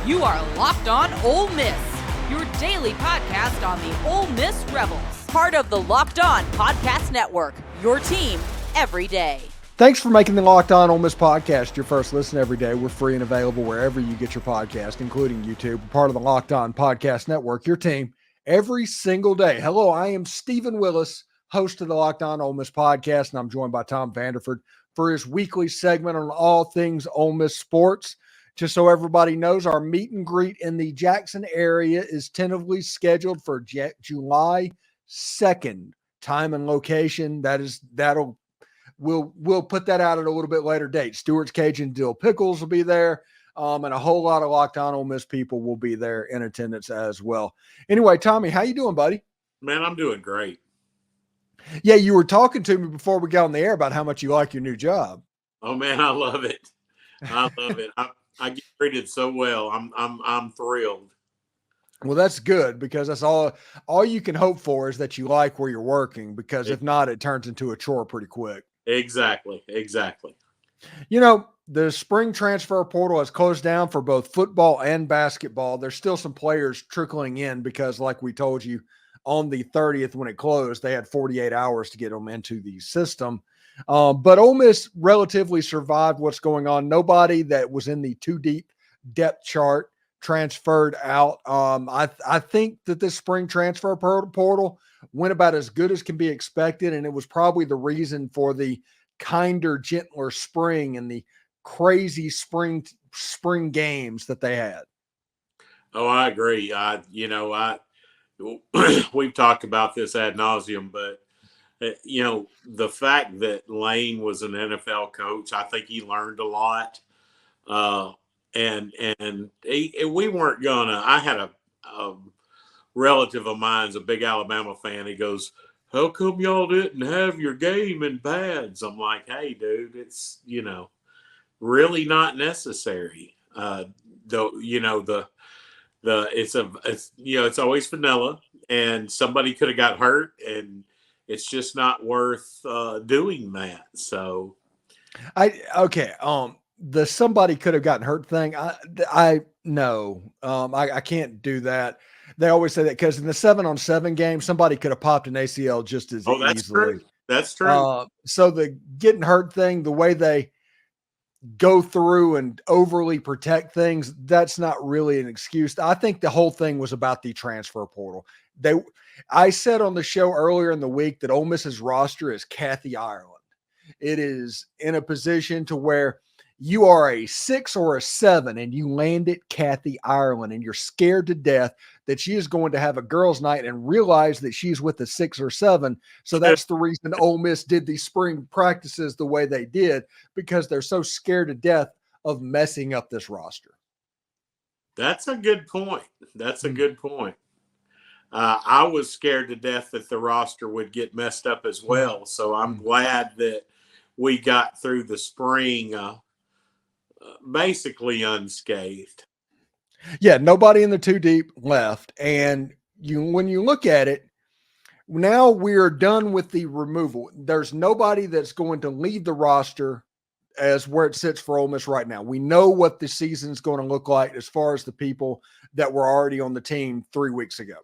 You are Locked On Ole Miss, your daily podcast on the Ole Miss Rebels. Part of the Locked On Podcast Network, your team every day. Thanks for making the Locked On Ole Miss podcast your first listen every day. We're free and available wherever you get your podcast, including YouTube. We're part of the Locked On Podcast Network, your team every single day. Hello, I am Stephen Willis, host of the Locked On Ole Miss podcast, and I'm joined by Tom Vanderford for his weekly segment on all things Ole Miss sports. Just so everybody knows, our meet and greet in the Jackson area is tentatively scheduled for July 2nd. Time and location, we'll put that out at a little bit later date. Stewart's Cajun Dill Pickles will be there, and a whole lot of Locked On Ole Miss people will be there in attendance as well. Anyway, Tommy, how you doing, buddy? Man, I'm doing great. Yeah, you were talking to me before we got on the air about how much you like your new job. Oh man, I love it. I love it. I get treated so well. I'm thrilled. Well, that's good, because that's all you can hope for, is that you like where you're working, because if not, it turns into a chore pretty quick. Exactly. You know, the spring transfer portal has closed down for both football and basketball. There's still some players trickling in because, like we told you, on the 30th when it closed, they had 48 hours to get them into the system. But Ole Miss relatively survived what's going on. Nobody that was in the too deep depth chart transferred out. I think that this spring transfer portal went about as good as can be expected, and it was probably the reason for the kinder, gentler spring and the crazy spring games that they had. Oh, I agree. We've talked about this ad nauseum, but the fact that Lane was an NFL coach, I think he learned a lot. And we weren't gonna. I had a relative of mine's a big Alabama fan. He goes, "How come y'all didn't have your game in pads?" I'm like, "Hey, dude, it's really not necessary." It's always vanilla, and somebody could have got hurt, and it's just not worth doing that. So, the somebody could have gotten hurt thing, I can't do that. They always say that because in the 7-on-7 game, somebody could have popped an ACL just as that's easily. True. That's true. So the getting hurt thing, the way they go through and overly protect things, that's not really an excuse. I think the whole thing was about the transfer portal. I said on the show earlier in the week that Ole Miss's roster is Kathy Ireland. It is in a position to where you are a 6 or a 7 and you landed Kathy Ireland, and you're scared to death that she is going to have a girls' night and realize that she's with a 6 or 7. So that's the reason Ole Miss did these spring practices the way they did, because they're so scared to death of messing up this roster. That's a good point. I was scared to death that the roster would get messed up as well. So I'm glad that we got through the spring basically unscathed. Yeah, nobody in the too deep left. And when you look at it, now we're done with the removal. There's nobody that's going to leave the roster as where it sits for Ole Miss right now. We know what the season's going to look like as far as the people that were already on the team 3 weeks ago.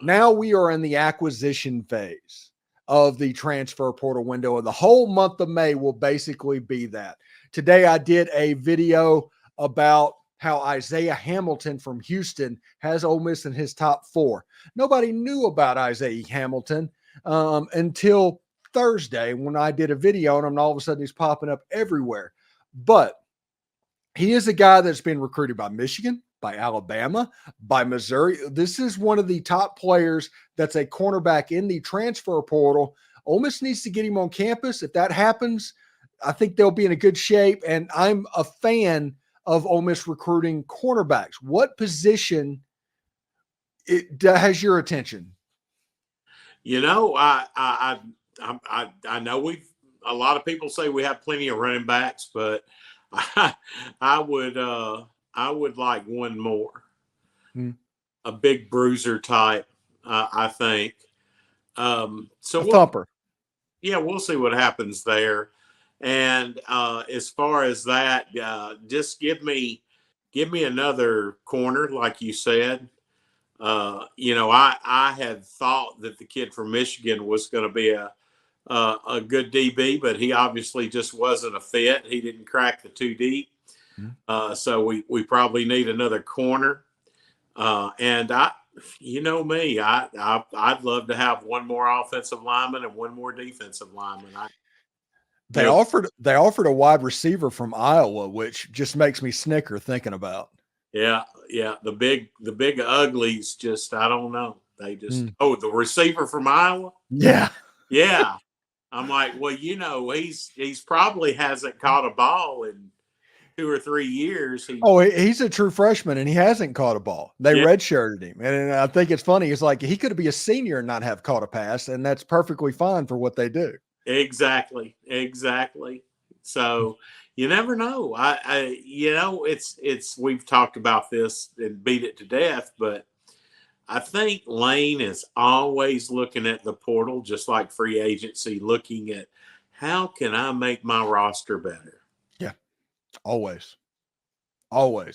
Now we are in the acquisition phase of the transfer portal window, and the whole month of May will basically be that. Today I did a video about how Isaiah Hamilton from Houston has Ole Miss in his top 4. Nobody knew about Isaiah Hamilton until Thursday when I did a video on him, and all of a sudden he's popping up everywhere. But he is a guy that's been recruited by Michigan, by Alabama, by Missouri. This is one of the top players that's a cornerback in the transfer portal. Ole Miss needs to get him on campus. If that happens, I think they'll be in a good shape. And I'm a fan of Ole Miss recruiting cornerbacks. What position has your attention? I know a lot of people say we have plenty of running backs, but I would like one more, a big bruiser type. I think. So thumper. We'll see what happens there. And as far as that, just give me give me another corner, like you said. I had thought that the kid from Michigan was going to be a good DB, but he obviously just wasn't a fit. He didn't crack the 2 deep. So we probably need another corner. And you know me, I'd love to have one more offensive lineman and one more defensive lineman. They offered a wide receiver from Iowa, which just makes me snicker thinking about. Yeah. The big uglies just, I don't know. They just, the receiver from Iowa. Yeah. Yeah. I'm like, well, he's probably hasn't caught a ball in 2 or 3 years. He's a true freshman and he hasn't caught a ball. They redshirted him. And I think it's funny. It's like he could be a senior and not have caught a pass, and that's perfectly fine for what they do. Exactly. So you never know. We've talked about this and beat it to death, but I think Lane is always looking at the portal, just like free agency, looking at how can I make my roster better? Yeah, always.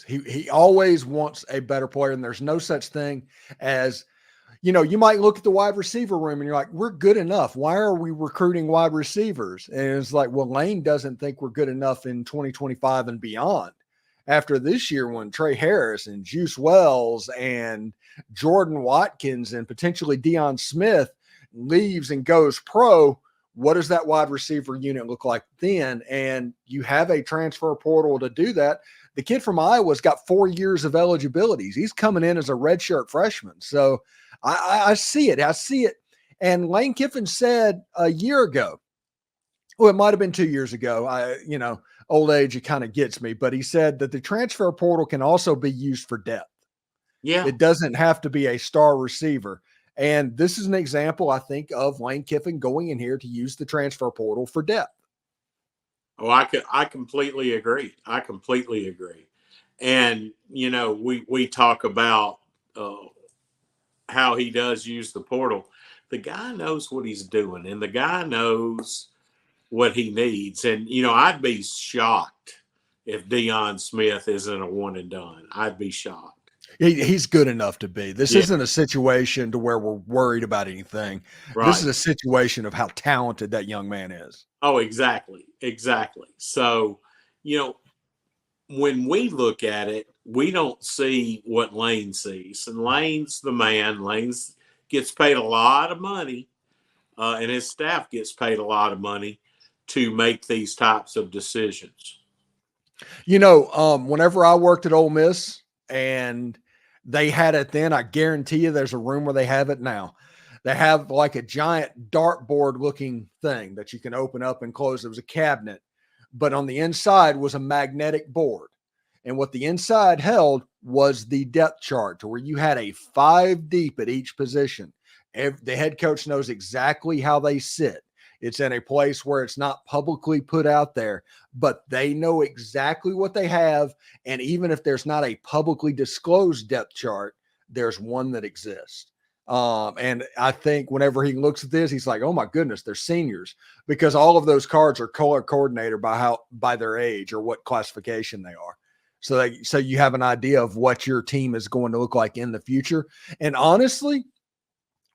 He always wants a better player, and there's no such thing as, you might look at the wide receiver room and you're like, we're good enough. Why are we recruiting wide receivers? And it's like, well, Lane doesn't think we're good enough in 2025 and beyond. After this year, when Trey Harris and Juice Wells and Jordan Watkins and potentially Deion Smith leaves and goes pro, what does that wide receiver unit look like then? And you have a transfer portal to do that. The kid from Iowa's got 4 years of eligibilities. He's coming in as a redshirt freshman. So I see it. And Lane Kiffin said a year ago, well, it might've been 2 years ago. Old age, it kind of gets me, but he said that the transfer portal can also be used for depth. Yeah. It doesn't have to be a star receiver. And this is an example, I think, of Lane Kiffin going in here to use the transfer portal for depth. Oh, I completely agree. And, we talk about how he does use the portal. The guy knows what he's doing, and the guy knows what he needs. And, I'd be shocked if Deion Smith isn't a one and done. I'd be shocked. He's good enough to be. This isn't a situation to where we're worried about anything. Right. This is a situation of how talented that young man is. Oh, exactly. So, when we look at it, we don't see what Lane sees. And Lane's the man. Lane's gets paid a lot of money, and his staff gets paid a lot of money to make these types of decisions. Whenever I worked at Ole Miss and they had it then, I guarantee you there's a room where they have it now. They have like a giant dartboard looking thing that you can open up and close. It was a cabinet, but on the inside was a magnetic board. And what the inside held was the depth chart, to where you had a 5 deep at each position. The head coach knows exactly how they sit. It's in a place where it's not publicly put out there, but they know exactly what they have. And even if there's not a publicly disclosed depth chart, there's one that exists. And I think whenever he looks at this, he's like, oh my goodness, they're seniors, because all of those cards are color coordinated by their age or what classification they are. So you have an idea of what your team is going to look like in the future. And honestly,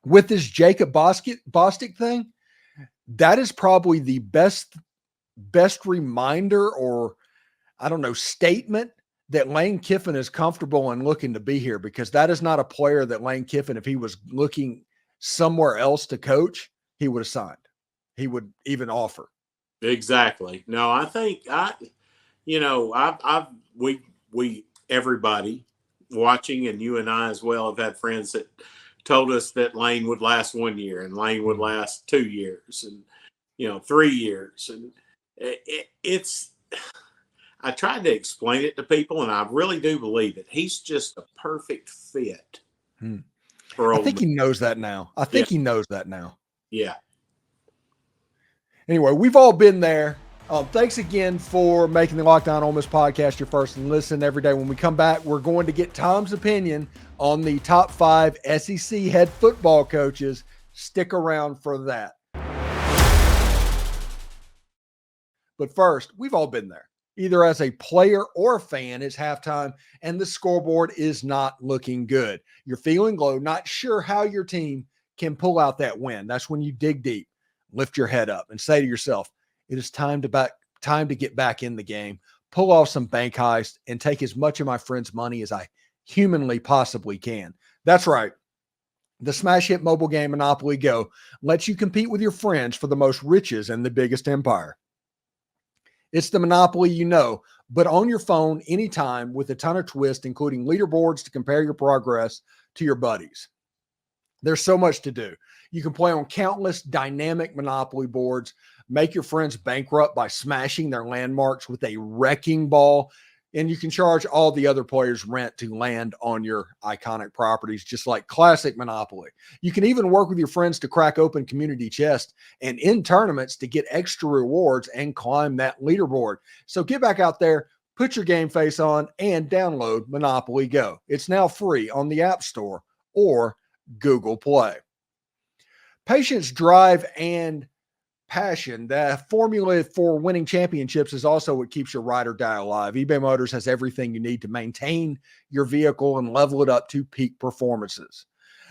with this Jacob Bostic thing, that is probably the best reminder, or I don't know, statement that Lane Kiffin is comfortable and looking to be here, because that is not a player that Lane Kiffin, if he was looking somewhere else to coach, he would have signed. He would even offer. Exactly. No, I think we everybody watching, and you and I as well, have had friends that told us that Lane would last 1 year and Lane would last 2 years and 3 years, and it's. I tried to explain it to people, and I really do believe it. He's just a perfect fit. I think he knows that now. He knows that now. Yeah. Anyway, we've all been there. Thanks again for making the Locked On Ole Miss podcast your first listen every day. When we come back, we're going to get Tom's opinion on the top 5 SEC head football coaches. Stick around for that. But first, we've all been there. either as a player or fan. It's halftime and the scoreboard is not looking good. You're feeling low, not sure how your team can pull out that win. That's when you dig deep, lift your head up and say to yourself, it is time to get back in the game, pull off some bank heist, and take as much of my friends' money as I humanly possibly can. That's right. The smash hit mobile game Monopoly Go lets you compete with your friends for the most riches and the biggest empire. It's the Monopoly you know, but on your phone anytime with a ton of twists, including leaderboards to compare your progress to your buddies. There's so much to do. You can play on countless dynamic Monopoly boards, make your friends bankrupt by smashing their landmarks with a wrecking ball, and you can charge all the other players rent to land on your iconic properties, just like classic Monopoly. You can even work with your friends to crack open community chests and in tournaments to get extra rewards and climb that leaderboard. So get back out there, put your game face on, and download Monopoly Go. It's now free on the App Store or Google Play. Patience, drive, and passion. The formula for winning championships is also what keeps your ride or die alive. eBay Motors has everything you need to maintain your vehicle and level it up to peak performances.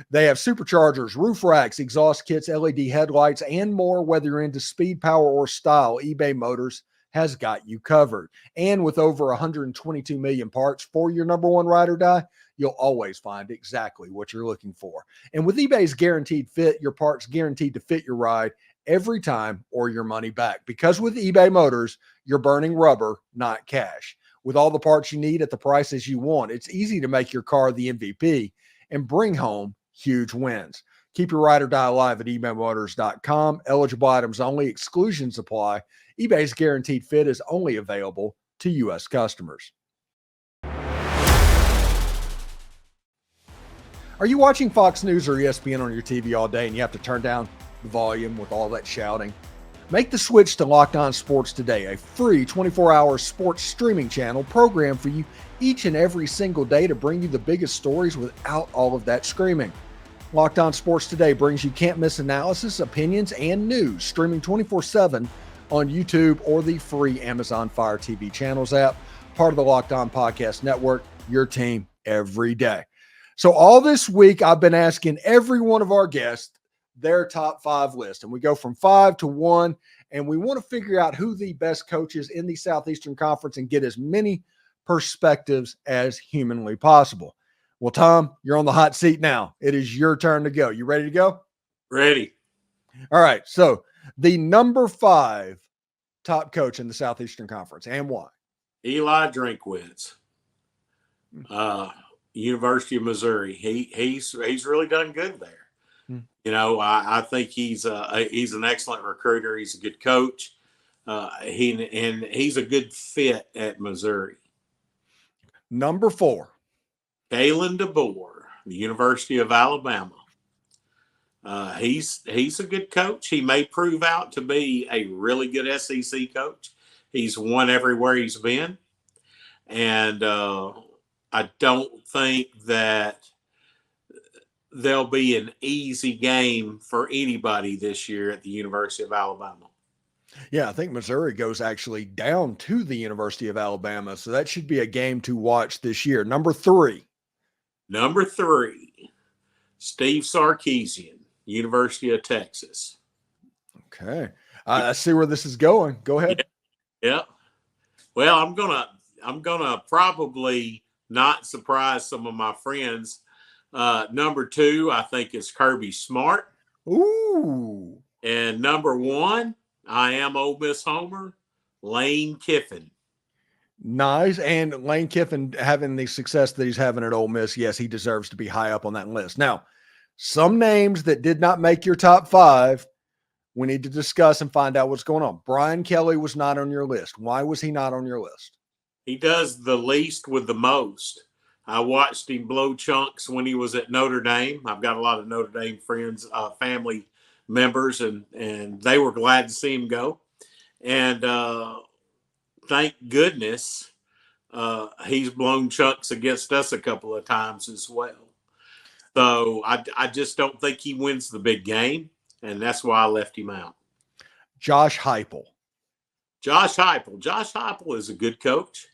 They have superchargers, roof racks, exhaust kits, LED headlights, and more. Whether you're into speed, power, or style, eBay Motors has got you covered. And with over 122 million parts for your number one ride or die, you'll always find exactly what you're looking for. And with eBay's guaranteed fit, your parts guaranteed to fit your ride every time or your money back. Because with eBay Motors, you're burning rubber, not cash. With all the parts you need at the prices you want, it's easy to make your car the MVP and bring home huge wins. Keep your ride or die alive at ebaymotors.com. Eligible items only. Exclusions apply. eBay's guaranteed fit is only available to U.S. customers. Are you watching Fox News or ESPN on your TV all day and you have to turn down the volume with all that shouting? Make the switch to Locked On Sports today, a free 24-hour sports streaming channel program for you each and every single day to bring you the biggest stories without all of that screaming. Locked On Sports Today brings you can't-miss analysis, opinions, and news, streaming 24/7 on YouTube or the free Amazon Fire TV channels app, part of the Locked On Podcast Network, your team every day. So all this week, I've been asking every one of our guests their top 5 list, and we go from 5 to 1, and we want to figure out who the best coaches in the Southeastern Conference and get as many perspectives as humanly possible. Well, Tom, you're on the hot seat now. It is your turn to go. You ready to go? Ready. All right. So the number 5 top coach in the Southeastern Conference, and why? Eli Drinkwitz, University of Missouri. He's really done good there. You know, I think he's an excellent recruiter. He's a good coach. He's a good fit at Missouri. Number 4. Kalen DeBoer, the University of Alabama. He's a good coach. He may prove out to be a really good SEC coach. He's won everywhere he's been. And I don't think that there'll be an easy game for anybody this year at the University of Alabama. Yeah, I think Missouri goes actually down to the University of Alabama. So that should be a game to watch this year. Number 3. Number 3, Steve Sarkisian, University of Texas. Okay. I see where this is going. Go ahead. Yeah. Well, I'm gonna probably not surprise some of my friends. Number 2, I think, is Kirby Smart. Ooh. And number 1, I am Ole Miss homer, Lane Kiffin. Nice. And Lane Kiffin having the success that he's having at Ole Miss, yes, he deserves to be high up on that list. Now, some names that did not make your top 5, we need to discuss and find out what's going on. Brian Kelly was not on your list. Why was he not on your list? He does the least with the most. I watched him blow chunks when he was at Notre Dame. I've got a lot of Notre Dame friends, family members, and they were glad to see him go. And thank goodness he's blown chunks against us a couple of times as well. So I just don't think he wins the big game, and that's why I left him out. Josh Heupel. Josh Heupel. Josh Heupel is a good coach.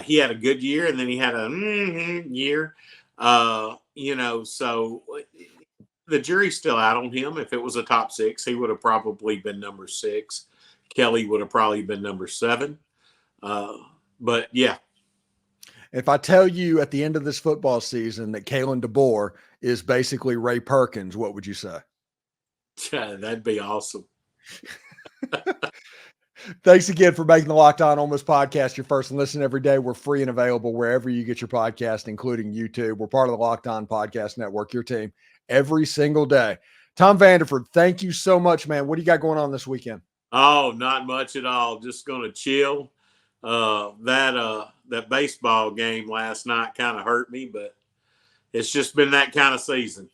He had a good year, and then he had a year. So the jury's still out on him. If it was a top 6, he would have probably been number 6. Kelly would have probably been number 7. But yeah. If I tell you at the end of this football season that Kalen DeBoer is basically Ray Perkins, what would you say? That'd be awesome. Thanks again for making the Locked On Ole Miss podcast your first listen every day. We're free and available wherever you get your podcast, including YouTube. We're part of the Locked On Podcast Network, your team every single day. Tom Vanderford, thank you so much, man. What do you got going on this weekend? Oh, not much at all. Just going to chill. That baseball game last night kind of hurt me, but it's just been that kind of season.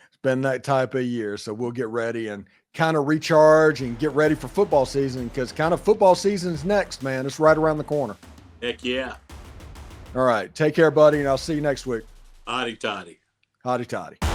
It's been that type of year, so we'll get ready and kind of recharge and get ready for football season, because kind of football season's next, man. It's right around the corner. Heck yeah. All right. Take care, buddy, and I'll see you next week. Hotty toddy. Hotty toddy.